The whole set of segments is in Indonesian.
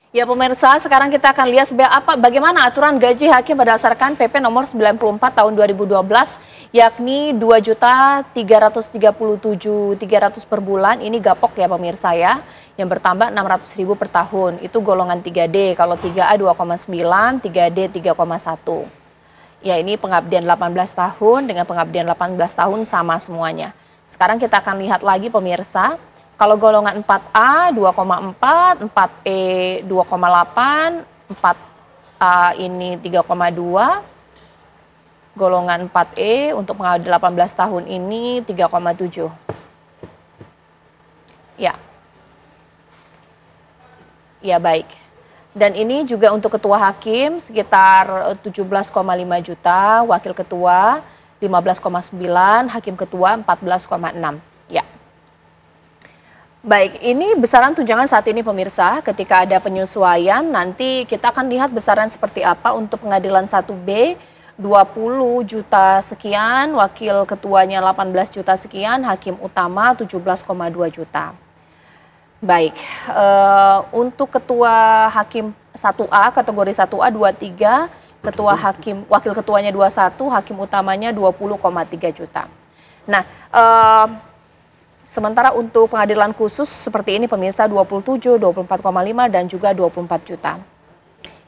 Ya pemirsa, sekarang kita akan lihat bagaimana aturan gaji hakim berdasarkan PP nomor 94 tahun 2012, yakni 2.337.300 per bulan. Ini gapok ya pemirsa ya, yang bertambah 600.000 per tahun. Itu golongan 3D, kalau 3A 2,9, 3D 3,1. Ya ini pengabdian 18 tahun dengan pengabdian 18 tahun sama semuanya. Sekarang kita akan lihat lagi pemirsa. Kalau golongan 4A 2,4, 4E 2,8, 4A ini 3,2, golongan 4E untuk pengabdi 18 tahun ini 3,7. Ya. Ya baik. Dan ini juga untuk ketua hakim sekitar 17,5 juta, wakil ketua 15,9, hakim ketua 14,6. Ya. Baik, ini besaran tunjangan saat ini pemirsa, ketika ada penyesuaian nanti kita akan lihat besaran seperti apa. Untuk pengadilan 1B 20 juta sekian, wakil ketuanya 18 juta sekian, hakim utama 17,2 juta. Baik, untuk ketua hakim 1A, kategori 1A 23, ketua hakim, wakil ketuanya 21, hakim utamanya 20,3 juta. Nah, sementara untuk pengadilan khusus seperti ini pemirsa 27, 24,5 dan juga 24 juta.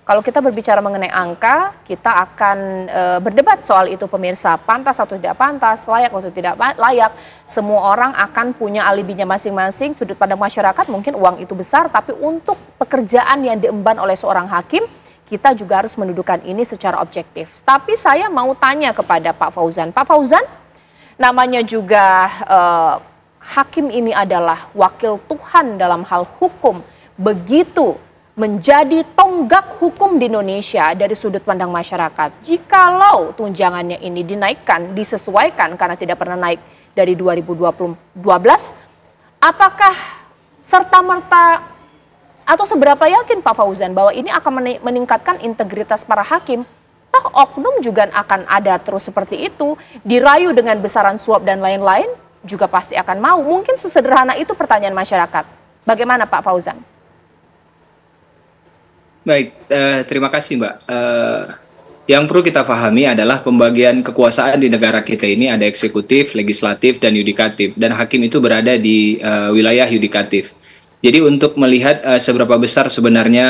Kalau kita berbicara mengenai angka, kita akan berdebat soal itu pemirsa. Pantas atau tidak pantas, layak atau tidak layak. Semua orang akan punya alibinya masing-masing. Sudut pandang masyarakat mungkin uang itu besar, tapi untuk pekerjaan yang diemban oleh seorang hakim, kita juga harus mendudukan ini secara objektif. Tapi saya mau tanya kepada Pak Fauzan. Pak Fauzan, namanya juga hakim ini adalah wakil Tuhan dalam hal hukum, begitu menjadi tonggak hukum di Indonesia dari sudut pandang masyarakat. Jikalau tunjangannya ini dinaikkan, disesuaikan karena tidak pernah naik dari 2012, apakah serta-merta atau seberapa yakin Pak Fauzan bahwa ini akan meningkatkan integritas para hakim? Toh oknum juga akan ada terus seperti itu, dirayu dengan besaran suap dan lain-lain, juga pasti akan mau. Mungkin sesederhana itu pertanyaan masyarakat. Bagaimana Pak Fauzan? Baik, terima kasih Mbak. Yang perlu kita pahami adalah pembagian kekuasaan di negara kita ini ada eksekutif, legislatif, dan yudikatif. Dan hakim itu berada di wilayah yudikatif. Jadi untuk melihat seberapa besar sebenarnya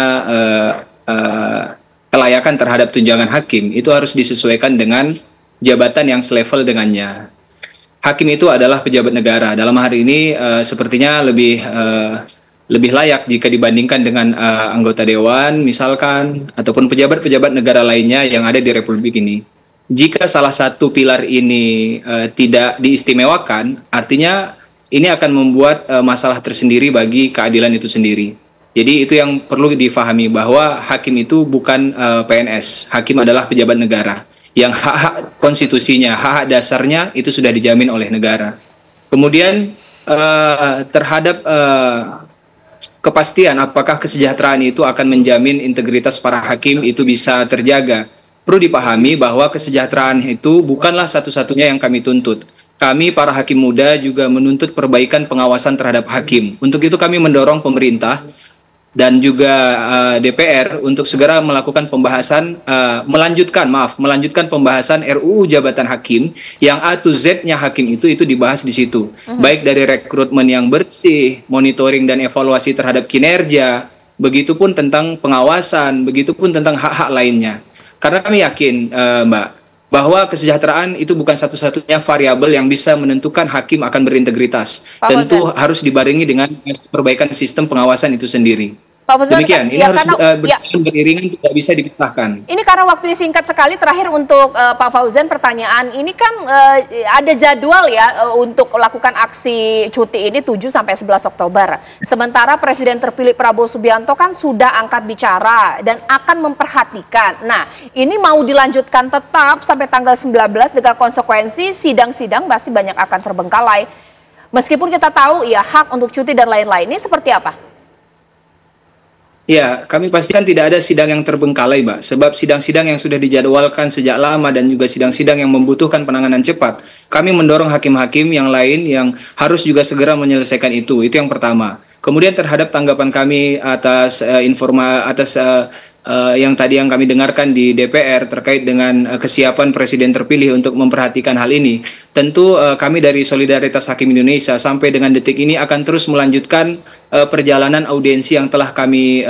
kelayakan terhadap tunjangan hakim, itu harus disesuaikan dengan jabatan yang selevel dengannya. Hakim itu adalah pejabat negara. Dalam hari ini sepertinya lebih layak jika dibandingkan dengan anggota dewan misalkan, ataupun pejabat-pejabat negara lainnya yang ada di Republik ini. Jika salah satu pilar ini tidak diistimewakan, artinya ini akan membuat masalah tersendiri bagi keadilan itu sendiri. Jadi itu yang perlu difahami, bahwa hakim itu bukan PNS. Hakim adalah pejabat negara yang hak-hak konstitusinya, hak-hak dasarnya itu sudah dijamin oleh negara. Kemudian terhadap kepastian apakah kesejahteraan itu akan menjamin integritas para hakim itu bisa terjaga. Perlu dipahami bahwa kesejahteraan itu bukanlah satu-satunya yang kami tuntut. Kami para hakim muda juga menuntut perbaikan pengawasan terhadap hakim. Untuk itu kami mendorong pemerintah dan juga DPR untuk segera melakukan pembahasan, melanjutkan pembahasan RUU jabatan hakim yang A to Z-nya hakim itu dibahas di situ. Baik dari rekrutmen yang bersih, monitoring dan evaluasi terhadap kinerja, begitupun tentang pengawasan, begitupun tentang hak-hak lainnya. Karena kami yakin, Mbak, bahwa kesejahteraan itu bukan satu-satunya variabel yang bisa menentukan hakim akan berintegritas. Tentu harus dibarengi dengan perbaikan sistem pengawasan itu sendiri. Pak Fauzan, demikian, ini harus beriringan, tidak bisa dipisahkan. Ini karena waktunya singkat sekali, terakhir untuk Pak Fauzan pertanyaan, ini kan ada jadwal ya untuk melakukan aksi cuti ini 7 sampai 11 Oktober. Sementara Presiden terpilih Prabowo Subianto kan sudah angkat bicara dan akan memperhatikan. Nah, ini mau dilanjutkan tetap sampai tanggal 19 dengan konsekuensi sidang-sidang pasti banyak akan terbengkalai. Meskipun kita tahu ya hak untuk cuti dan lain-lain, ini seperti apa? Ya, kami pastikan tidak ada sidang yang terbengkalai, Mbak. Sebab sidang-sidang yang sudah dijadwalkan sejak lama dan juga sidang-sidang yang membutuhkan penanganan cepat, kami mendorong hakim-hakim yang lain yang harus juga segera menyelesaikan itu. Itu yang pertama. Kemudian terhadap tanggapan kami atas yang tadi yang kami dengarkan di DPR terkait dengan kesiapan Presiden terpilih untuk memperhatikan hal ini. Tentu kami dari Solidaritas Hakim Indonesia sampai dengan detik ini akan terus melanjutkan perjalanan audiensi yang telah kami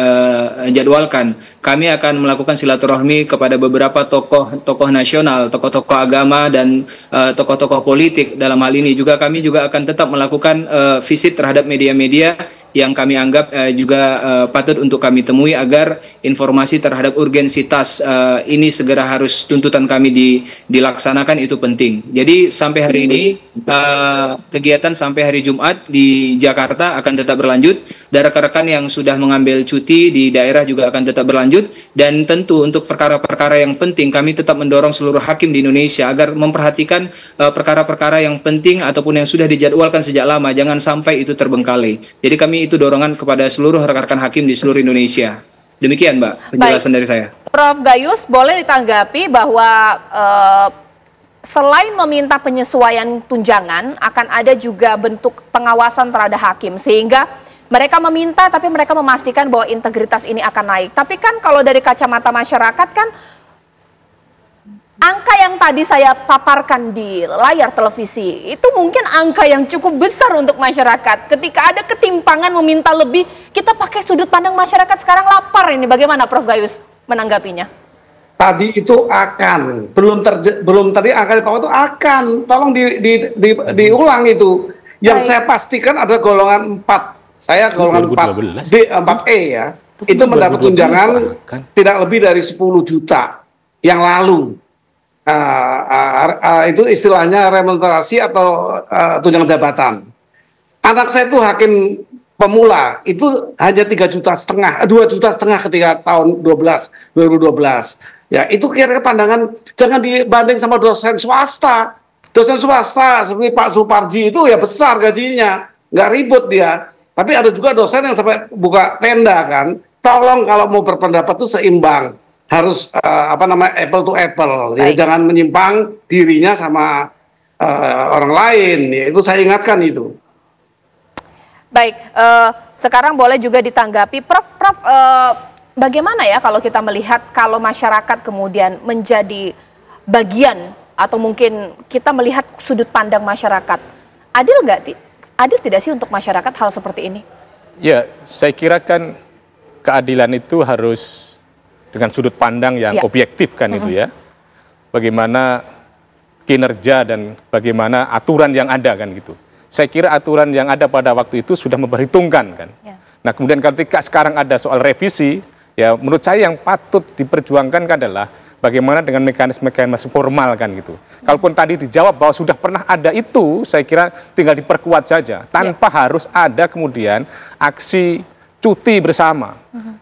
jadwalkan. Kami akan melakukan silaturahmi kepada beberapa tokoh nasional, tokoh-tokoh agama dan tokoh-tokoh politik. Dalam hal ini juga kami juga akan tetap melakukan visit terhadap media-media yang kami anggap juga patut untuk kami temui agar informasi terhadap urgensitas ini segera harus tuntutan kami dilaksanakan, itu penting. Jadi sampai hari ini kegiatan sampai hari Jumat di Jakarta akan tetap berlanjut, dan rekan-rekan yang sudah mengambil cuti di daerah juga akan tetap berlanjut, dan tentu untuk perkara-perkara yang penting kami tetap mendorong seluruh hakim di Indonesia agar memperhatikan perkara-perkara yang penting ataupun yang sudah dijadwalkan sejak lama, jangan sampai itu terbengkalai. Jadi kami itu dorongan kepada seluruh rekan-rekan hakim di seluruh Indonesia. Demikian Mbak penjelasan dari saya. Prof. Gayus, boleh ditanggapi bahwa selain meminta penyesuaian tunjangan, akan ada juga bentuk pengawasan terhadap hakim, sehingga mereka meminta tapi mereka memastikan bahwa integritas ini akan naik. Tapi kan kalau dari kacamata masyarakat kan, angka yang tadi saya paparkan di layar televisi itu mungkin angka yang cukup besar untuk masyarakat. Ketika ada ketimpangan meminta lebih, kita pakai sudut pandang masyarakat sekarang lapar ini. Bagaimana Prof. Gayus menanggapinya? Tadi itu akan, belum tadi angka di bawah itu akan. Tolong diulang itu. Yang saya pastikan ada golongan 4. Saya golongan 4 D, 4E ya. Itu mendapat tunjangan tidak lebih dari 10 juta yang lalu. Itu istilahnya remunerasi atau tunjangan jabatan. Anak saya itu hakim pemula, itu hanya 2,5 juta ketika tahun 2012. Ya, itu kira-kira pandangan, jangan dibanding sama dosen swasta. Dosen swasta seperti Pak Suparji itu ya besar gajinya, nggak ribut dia. Tapi ada juga dosen yang sampai buka tenda kan. Tolong kalau mau berpendapat itu seimbang. Harus apple to apple, ya, jangan menyimpang dirinya sama orang lain. Ya, itu saya ingatkan itu. Baik, sekarang boleh juga ditanggapi, Prof. Bagaimana ya kalau kita melihat kalau masyarakat kemudian menjadi bagian atau mungkin kita melihat sudut pandang masyarakat, adil tidak sih untuk masyarakat hal seperti ini? Ya, saya kira kan keadilan itu harus dengan sudut pandang yang objektif kan itu ya. Bagaimana kinerja dan bagaimana aturan yang ada kan gitu. Saya kira aturan yang ada pada waktu itu sudah memperhitungkan kan. Nah kemudian ketika sekarang ada soal revisi, ya menurut saya yang patut diperjuangkan adalah bagaimana dengan mekanisme formal kan gitu. Kalaupun tadi dijawab bahwa sudah pernah ada itu, saya kira tinggal diperkuat saja. Tanpa harus ada kemudian aksi cuti bersama.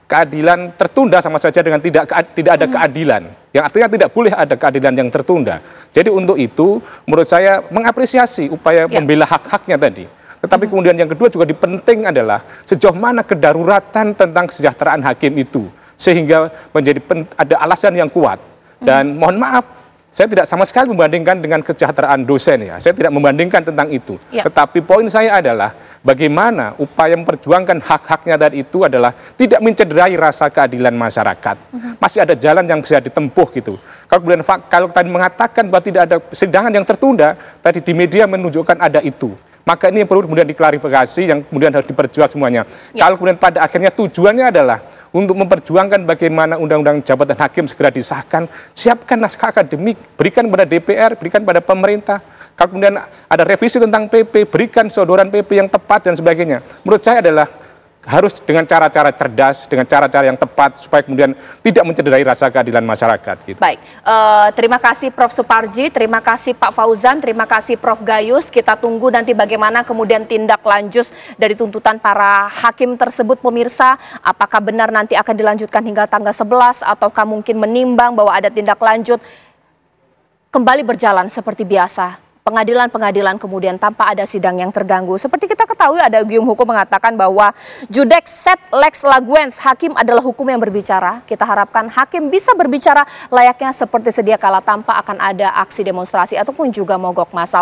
Keadilan tertunda sama saja dengan tidak ada keadilan. Yang artinya tidak boleh ada keadilan yang tertunda. Jadi untuk itu menurut saya mengapresiasi upaya membela hak-haknya tadi. Tetapi kemudian yang kedua juga penting adalah sejauh mana kedaruratan tentang kesejahteraan hakim itu. Sehingga menjadi ada alasan yang kuat. Dan mohon maaf, saya tidak sama sekali membandingkan dengan kesejahteraan dosen ya. Saya tidak membandingkan tentang itu. Tetapi poin saya adalah bagaimana upaya memperjuangkan hak-haknya tadi itu adalah tidak mencederai rasa keadilan masyarakat. Masih ada jalan yang bisa ditempuh gitu. Kalau tadi mengatakan bahwa tidak ada persidangan yang tertunda, tadi di media menunjukkan ada itu. Maka ini yang perlu kemudian diklarifikasi, yang kemudian harus diperjuang semuanya. Kalau kemudian pada akhirnya tujuannya adalah untuk memperjuangkan bagaimana undang-undang jabatan hakim segera disahkan, siapkan naskah akademik, berikan pada DPR, berikan pada pemerintah. Kalau kemudian ada revisi tentang PP, berikan sodoran PP yang tepat dan sebagainya. Menurut saya adalah harus dengan cara-cara cerdas, dengan cara-cara yang tepat, supaya kemudian tidak mencederai rasa keadilan masyarakat. Gitu. Baik, terima kasih Prof. Suparji, terima kasih Pak Fauzan, terima kasih Prof. Gayus. Kita tunggu nanti bagaimana kemudian tindak lanjut dari tuntutan para hakim tersebut, pemirsa. Apakah benar nanti akan dilanjutkan hingga tanggal 11, ataukah mungkin menimbang bahwa ada tindak lanjut kembali berjalan seperti biasa. Pengadilan-pengadilan kemudian tanpa ada sidang yang terganggu. Seperti kita ketahui ada gium hukum mengatakan bahwa judex sed lex laguens, hakim adalah hukum yang berbicara. Kita harapkan hakim bisa berbicara layaknya seperti sedia kala tanpa akan ada aksi demonstrasi ataupun juga mogok massal.